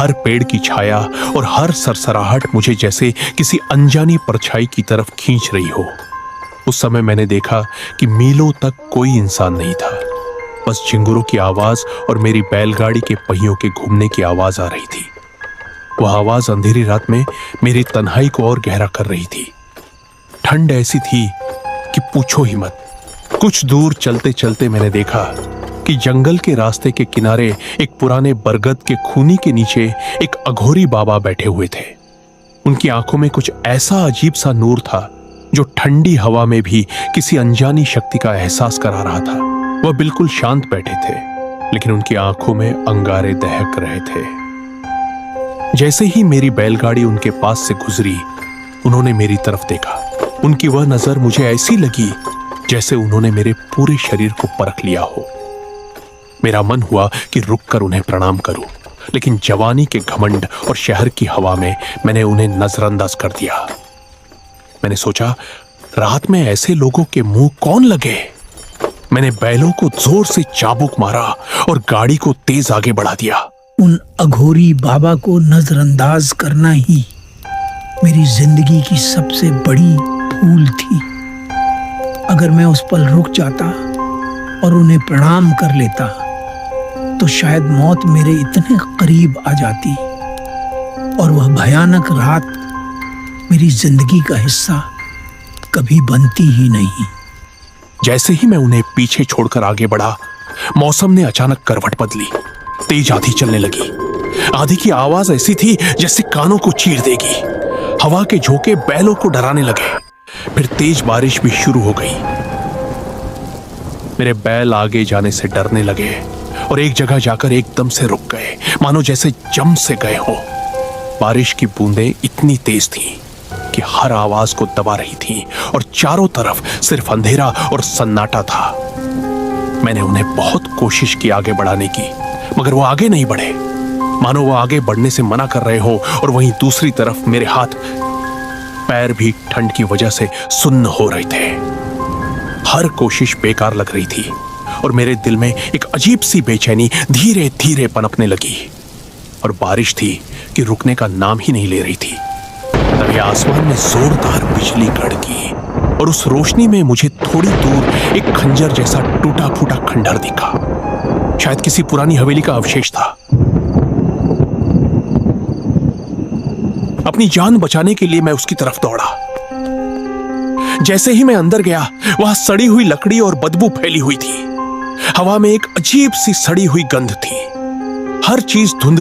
हर पेड़ की छाया और हर सरसराहट मुझे जैसे किसी अनजानी परछाई की तरफ खींच रही हो। उस समय मैंने देखा कि मीलों तक कोई इंसान नहीं था, बस झिंगुरों की आवाज और मेरी बैलगाड़ी के पहियों के घूमने की आवाज आ रही थी। वह आवाज अंधेरी रात में मेरी तन्हाई को और गहरा कर रही थी। ठंड ऐसी थी कि पूछो ही मत। कुछ दूर चलते चलते मैंने देखा कि जंगल के रास्ते के किनारे एक पुराने बरगद के खूनी के नीचे एक अघोरी बाबा बैठे हुए थे। उनकी आंखों में कुछ ऐसा अजीब सा नूर था जो ठंडी हवा में भी किसी अनजानी शक्ति का एहसास करा रहा था। वह बिल्कुल शांत बैठे थे, लेकिन उनकी आंखों में अंगारे दहक रहे थे। जैसे ही मेरी बैलगाड़ी उनके पास से गुजरी, उन्होंने मेरी तरफ देखा। उनकी वह नजर मुझे ऐसी लगी जैसे उन्होंने मेरे पूरे शरीर को परख लिया हो। मेरा मन हुआ कि रुककर उन्हें प्रणाम करूं, लेकिन जवानी के घमंड और शहर की हवा में मैंने उन्हें नजरअंदाज कर दिया। मैंने सोचा, रात में ऐसे लोगों के मुंह कौन लगे। मैंने बैलों को जोर से चाबुक मारा और गाड़ी को तेज आगे बढ़ा दिया। उन अघोरी बाबा को नजरअंदाज करना ही मेरी जिंदगी की सबसे बड़ी भूल थी। अगर मैं उस पल रुक जाता और उन्हें प्रणाम कर लेता तो शायद मौत मेरे इतने करीब आ जाती और वह भयानक रात मेरी जिंदगी का हिस्सा कभी बनती ही नहीं। जैसे ही मैं उन्हें पीछे छोड़कर आगे बढ़ा, मौसम ने अचानक करवट बदली। तेज आंधी चलने लगी। आंधी की आवाज ऐसी थी जैसे कानों को चीर देगी। हवा के झोंके बैलों को डराने लगे। फिर तेज बारिश भी शुरू हो गई। मेरे बैल आगे जाने से डरने लगे और एक जगह जाकर एकदम से रुक गए, मानो जैसे जम से गए हो। बारिश की बूंदें इतनी तेज थीं कि हर आवाज को दबा रही थीं और चारों तरफ सिर्फ अंधेरा और सन्नाटा था। मैंने उन्हें बहुत कोशिश की आगे बढ़ाने की, मगर वो आगे नहीं बढ़े, मानो वो आगे बढ़ने से मना कर रहे हो। और वहीं दूसरी तरफ मेरे हाथ पैर भी ठंड की वजह से सुन्न हो रहे थे। हर कोशिश बेकार लग रही थी और मेरे दिल में एक अजीब सी बेचैनी धीरे धीरे पनपने लगी। और बारिश थी कि रुकने का नाम ही नहीं ले रही थी। तभी आसमान में जोरदार बिजली कड़की और उस रोशनी में मुझे थोड़ी दूर एक खंजर जैसा टूटा फूटा खंडहर दिखा। शायद किसी पुरानी हवेली का अवशेष था। अपनी जान बचाने के लिए मैं उसकी तरफ दौड़ा। जैसे ही मैं अंदर गया, वहां सड़ी हुई लकड़ी और बदबू फैली हुई थी। हवा में एक अजीब सी सड़ी हुई गंध थी। हर चीज धुंध